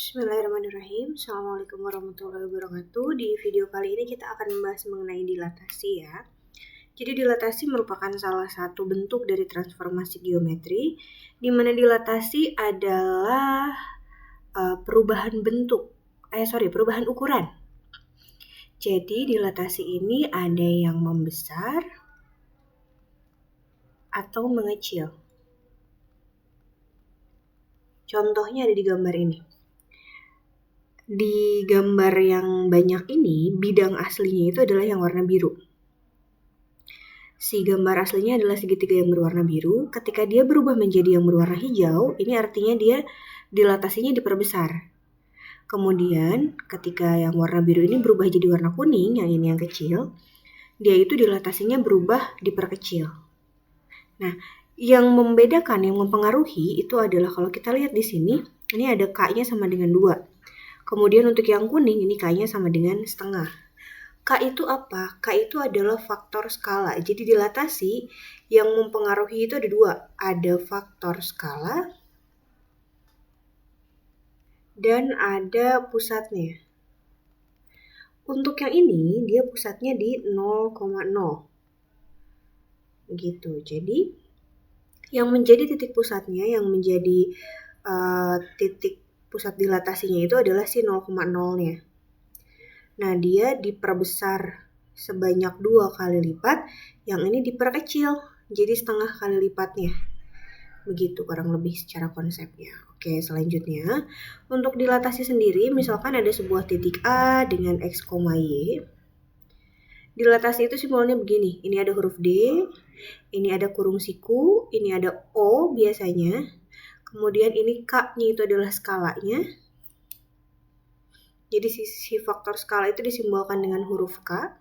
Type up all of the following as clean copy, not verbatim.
Bismillahirrahmanirrahim. Assalamualaikum warahmatullahi wabarakatuh. Di video kali ini kita akan membahas mengenai dilatasi ya. Jadi dilatasi merupakan salah satu bentuk dari transformasi geometri, di mana dilatasi adalah perubahan ukuran. Jadi dilatasi ini ada yang membesar atau mengecil. Contohnya ada di gambar ini. Di gambar yang banyak ini, bidang aslinya itu adalah yang warna biru. Si gambar aslinya adalah segitiga yang berwarna biru. Ketika dia berubah menjadi yang berwarna hijau, ini artinya dia dilatasinya diperbesar. Kemudian, ketika yang warna biru ini berubah jadi warna kuning, yang ini yang kecil, dia itu dilatasinya berubah diperkecil. Nah, yang membedakan, yang mempengaruhi itu adalah kalau kita lihat di sini, ini ada K-nya sama dengan 2. Kemudian untuk yang kuning, ini K-nya sama dengan setengah. K itu apa? K itu adalah faktor skala. Jadi dilatasi yang mempengaruhi itu ada 2. Ada faktor skala dan ada pusatnya. Untuk yang ini, dia pusatnya di 0,0. Gitu. Jadi, yang menjadi titik pusatnya, yang menjadi titik pusat dilatasinya itu adalah si 0,0-nya. Nah, dia diperbesar sebanyak 2 kali lipat, yang ini diperkecil jadi setengah kali lipatnya. Begitu kurang lebih secara konsepnya. Oke, selanjutnya untuk dilatasi sendiri, misalkan ada sebuah titik A dengan X, Y. Dilatasi itu simbolnya begini, ini ada huruf D, ini ada kurung siku, ini ada O biasanya, kemudian ini K-nya itu adalah skalanya. Jadi si faktor skala itu disimbolkan dengan huruf K.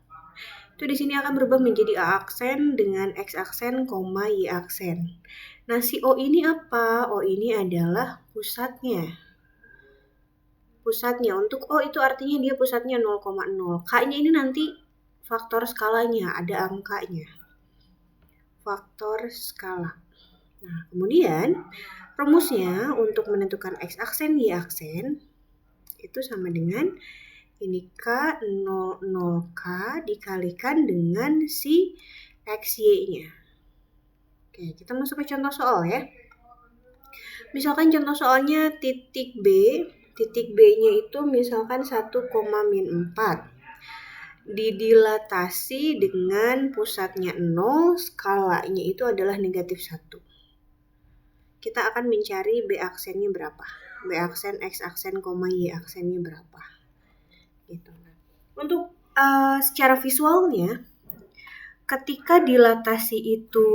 Itu di sini akan berubah menjadi A aksen dengan X aksen, Y aksen. Nah, si O ini apa? O ini adalah pusatnya. Pusatnya untuk O itu artinya dia pusatnya 0,0. K-nya ini nanti faktor skalanya, ada angkanya. Faktor skala. Nah, kemudian rumusnya untuk menentukan X aksen, Y aksen itu sama dengan ini K 00K dikalikan dengan si XY-nya. Oke, kita masuk ke contoh soal ya. Misalkan contoh soalnya titik B-nya itu misalkan 1, min 4. Didilatasi dengan pusatnya 0, skalanya itu adalah negatif 1. Kita akan mencari B aksennya berapa. B aksen, X aksen, Y aksennya berapa. Gitu. Untuk secara visualnya, ketika dilatasi itu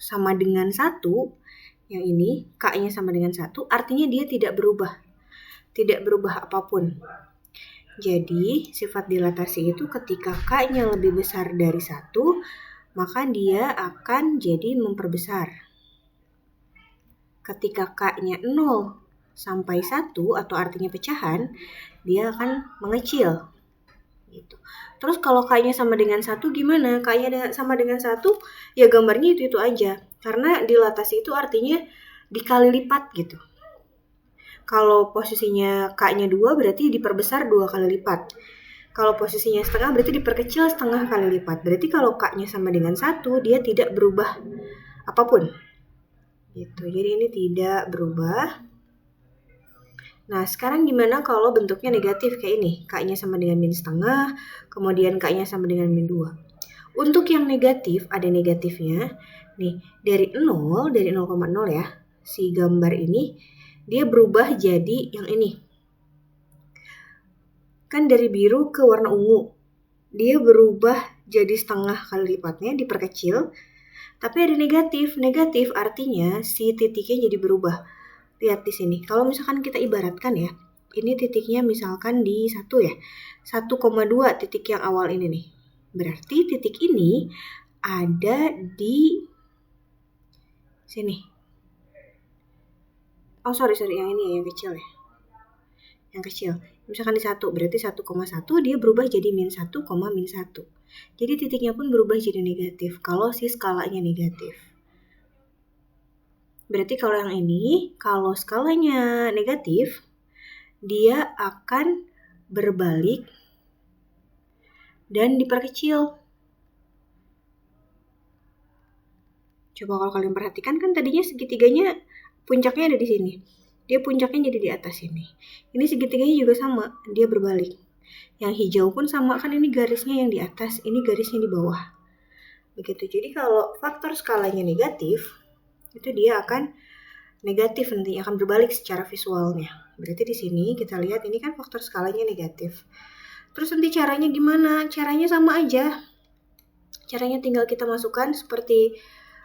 sama dengan 1, yang ini K-nya sama dengan 1, artinya dia tidak berubah apapun. Jadi sifat dilatasi itu ketika K-nya lebih besar dari 1, maka dia akan jadi memperbesar. Ketika K-nya 0 sampai 1 atau artinya pecahan, dia akan mengecil. Gitu. Terus kalau K-nya sama dengan 1 gimana? K-nya sama dengan 1, ya gambarnya itu aja. Karena dilatasi itu artinya dikali lipat gitu. Kalau posisinya K-nya 2 berarti diperbesar 2 kali lipat. Kalau posisinya setengah berarti diperkecil setengah kali lipat. Berarti kalau K-nya sama dengan 1, dia tidak berubah apapun. Gitu. Jadi ini tidak berubah. Nah, sekarang gimana kalau bentuknya negatif kayak ini? K-nya sama dengan min setengah, kemudian K-nya sama dengan min 2. Untuk yang negatif, ada negatifnya. Nih, dari 0 ya, si gambar ini, dia berubah jadi yang ini. Kan dari biru ke warna ungu. Dia berubah jadi setengah kali lipatnya, diperkecil. Tapi ada negatif. Negatif artinya si titiknya jadi berubah. Lihat di sini. Kalau misalkan kita ibaratkan ya, ini titiknya misalkan di 1 ya. 1,2 titik yang awal ini nih. Berarti titik ini ada di sini. Oh sorry, yang ini ya, yang kecil ya. Yang kecil. Misalkan di 1, berarti 1,1 dia berubah jadi min 1, min 1. Jadi titiknya pun berubah jadi negatif kalau si skalanya negatif. Berarti kalau yang ini, kalau skalanya negatif, dia akan berbalik dan diperkecil. Coba kalau kalian perhatikan kan tadinya segitiganya puncaknya ada di sini. Dia puncaknya jadi di atas sini. Ini segitiganya juga sama, dia berbalik. Yang hijau pun sama, kan ini garisnya yang di atas, ini garisnya di bawah. Begitu. Jadi kalau faktor skalanya negatif, itu dia akan negatif nantinya, akan berbalik secara visualnya. Berarti di sini kita lihat ini kan faktor skalanya negatif. Terus nanti caranya gimana? Caranya sama aja. Caranya tinggal kita masukkan seperti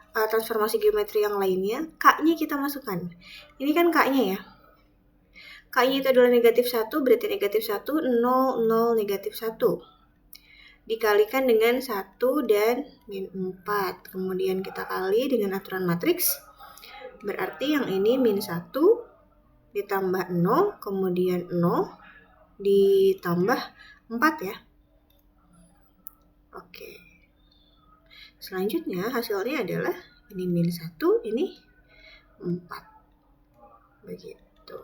transformasi geometri yang lainnya. K-nya kita masukkan. Ini kan K-nya ya. K-nya itu adalah negatif 1, berarti negatif 1, 0, 0, negatif 1. Dikalikan dengan 1 dan min 4. Kemudian kita kali dengan aturan matriks. Berarti yang ini min 1 ditambah 0, kemudian 0 ditambah 4 ya. Oke. Selanjutnya hasilnya adalah ini min 1, ini 4. Begitu.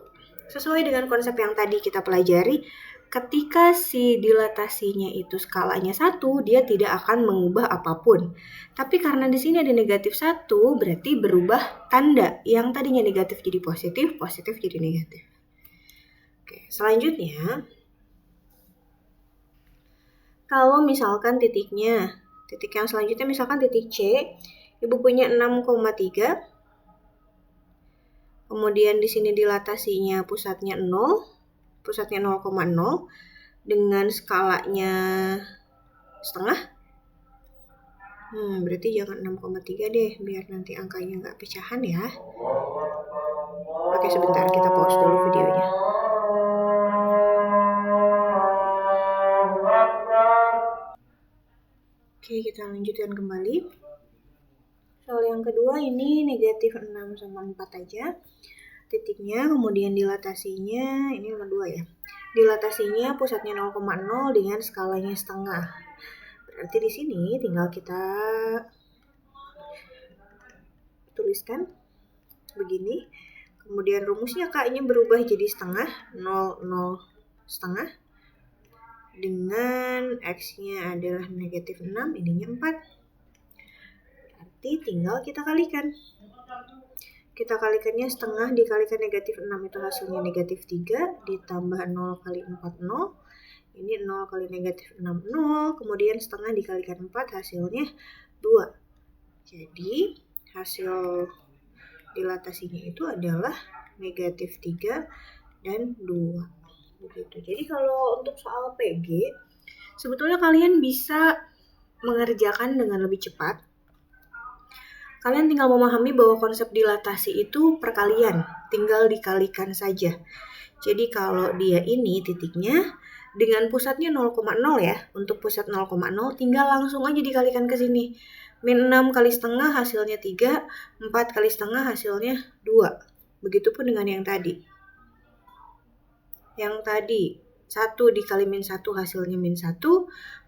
Sesuai dengan konsep yang tadi kita pelajari, ketika si dilatasinya itu skalanya 1, dia tidak akan mengubah apapun. Tapi karena di sini ada negatif 1, berarti berubah tanda. Yang tadinya negatif jadi positif, positif jadi negatif. Oke, selanjutnya, kalau misalkan titik yang selanjutnya misalkan titik C, Ibu punya 6,3. Kemudian di sini dilatasinya pusatnya 0, pusatnya 0,0 dengan skalanya setengah. Berarti jangan 6,3 deh, biar nanti angkanya nggak pecahan ya. Oke, sebentar kita pause dulu videonya. Oke, kita lanjutkan kembali. Soal yang kedua ini negatif 6 sama 4 aja. Titiknya, kemudian dilatasinya, ini nomor 2 ya. Dilatasinya pusatnya 0,0 dengan skalanya setengah. Berarti di sini tinggal kita tuliskan begini. Kemudian rumusnya K-nya berubah jadi setengah, 0, 0, setengah. Dengan X-nya adalah negatif 6, ininya 4. Berarti tinggal kita kalikan. Kita kalikannya setengah dikalikan negatif 6 itu hasilnya negatif 3, ditambah 0 kali 4, 0. Ini 0 kali negatif 6, 0. Kemudian setengah dikalikan 4 hasilnya 2. Jadi hasil dilatasinya itu adalah negatif 3 dan 2. Begitu. Jadi kalau untuk soal PG, sebetulnya kalian bisa mengerjakan dengan lebih cepat. Kalian tinggal memahami bahwa konsep dilatasi itu perkalian, tinggal dikalikan saja. Jadi kalau dia ini titiknya dengan pusatnya 0,0 ya, untuk pusat 0,0 tinggal langsung aja dikalikan ke sini. Min 6 kali setengah hasilnya 3, 4 kali setengah hasilnya 2. Begitupun dengan yang tadi. Yang tadi 1 dikali min 1 hasilnya min 1,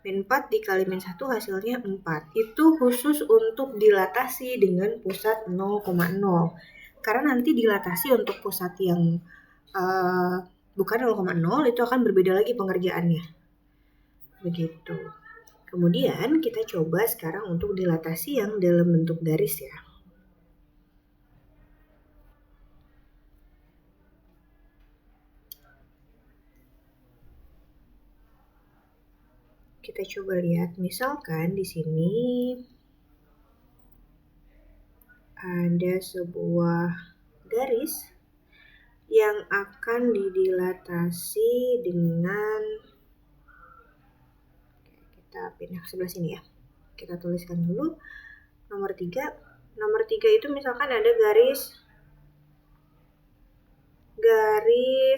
min 4 dikali min 1 hasilnya 4. Itu khusus untuk dilatasi dengan pusat 0,0. Karena nanti dilatasi untuk pusat yang bukan 0,0 itu akan berbeda lagi pengerjaannya. Begitu. Kemudian kita coba sekarang untuk dilatasi yang dalam bentuk garis ya. Kita coba lihat, misalkan di sini ada sebuah garis yang akan didilatasi dengan, kita pindah sebelah sini ya. Kita tuliskan dulu nomor 3. Nomor 3 itu misalkan ada garis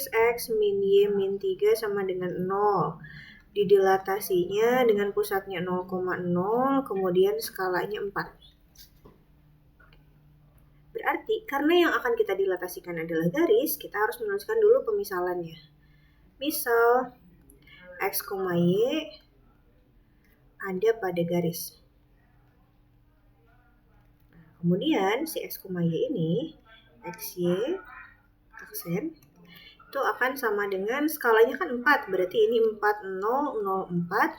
X min Y min 3 sama dengan 0. Didilatasinya dengan pusatnya 0,0, kemudian skalanya 4. Berarti karena yang akan kita dilatasikan adalah garis, kita harus menuliskan dulu pemisalannya. Misal X, Y ada pada garis. Kemudian si X, Y ini, XY, aksen, itu akan sama dengan skalanya kan 4, berarti ini 4, 0, 0, 4.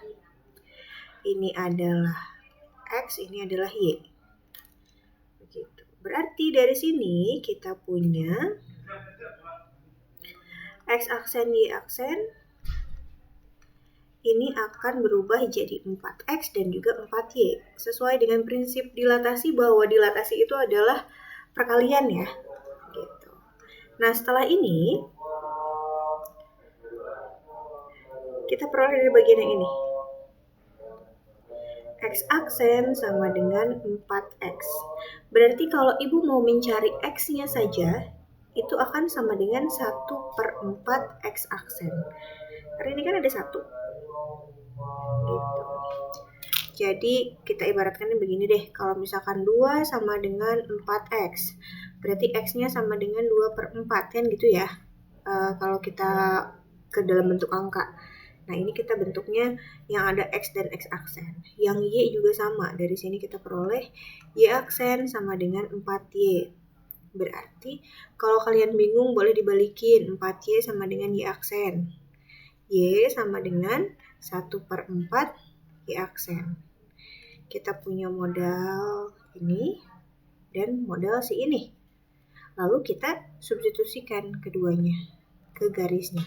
Ini adalah X, ini adalah Y. Begitu. Berarti dari sini kita punya X aksen, Y aksen, ini akan berubah jadi 4X dan juga 4Y. Sesuai dengan prinsip dilatasi bahwa dilatasi itu adalah perkalian ya. Gitu. Nah setelah ini, kita peroleh dari bagian yang ini. X aksen sama dengan 4X. Berarti kalau ibu mau mencari X-nya saja, itu akan sama dengan 1/4 X aksen. Karena ini kan ada 1. Gitu. Jadi kita ibaratkan begini deh, kalau misalkan 2 sama dengan 4X, berarti X-nya sama dengan 2/4 kan gitu ya. Kalau kita ke dalam bentuk angka. Nah ini kita bentuknya yang ada X dan X aksen. Yang Y juga sama, dari sini kita peroleh Y aksen sama dengan 4Y. Berarti kalau kalian bingung boleh dibalikin, 4Y sama dengan Y aksen. Y sama dengan 1/4 Y aksen. Kita punya modal ini dan modal si ini. Lalu kita substitusikan keduanya ke garisnya.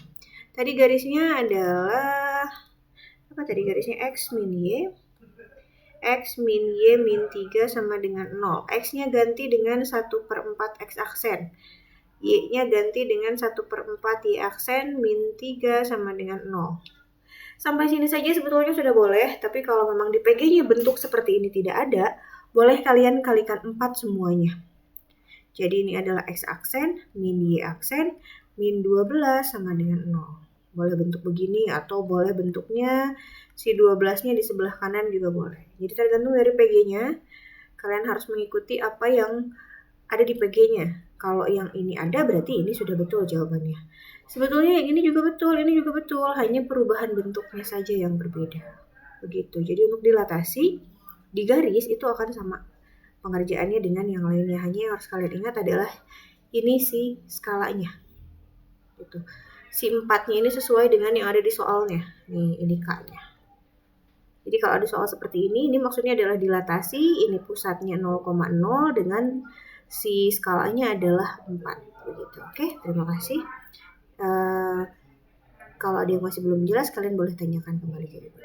Tadi garisnya adalah apa tadi garisnya? X min Y. X min Y min 3 sama dengan 0. X-nya ganti dengan 1/4 X aksen. Y-nya ganti dengan 1/4 Y aksen min 3 sama dengan 0. Sampai sini saja sebetulnya sudah boleh, tapi kalau memang di PG-nya bentuk seperti ini tidak ada, boleh kalian kalikan 4 semuanya. Jadi ini adalah X aksen min Y aksen min 12 sama dengan 0. Boleh bentuk begini atau boleh bentuknya si 12-nya di sebelah kanan juga boleh. Jadi tergantung dari PG-nya, kalian harus mengikuti apa yang ada di PG-nya. Kalau yang ini ada berarti ini sudah betul jawabannya. Sebetulnya yang ini juga betul, hanya perubahan bentuknya saja yang berbeda. Begitu. Jadi untuk dilatasi di garis itu akan sama pengerjaannya dengan yang lainnya. Hanya yang harus kalian ingat adalah ini si skalanya. Gitu. Si 4-nya ini sesuai dengan yang ada di soalnya. Nih, ini K-nya. Jadi kalau ada soal seperti ini maksudnya adalah dilatasi, ini pusatnya 0,0 dengan si skalanya adalah 4. Begitu. Oke, terima kasih. Kalau ada yang masih belum jelas, kalian boleh tanyakan kembali ke ibu.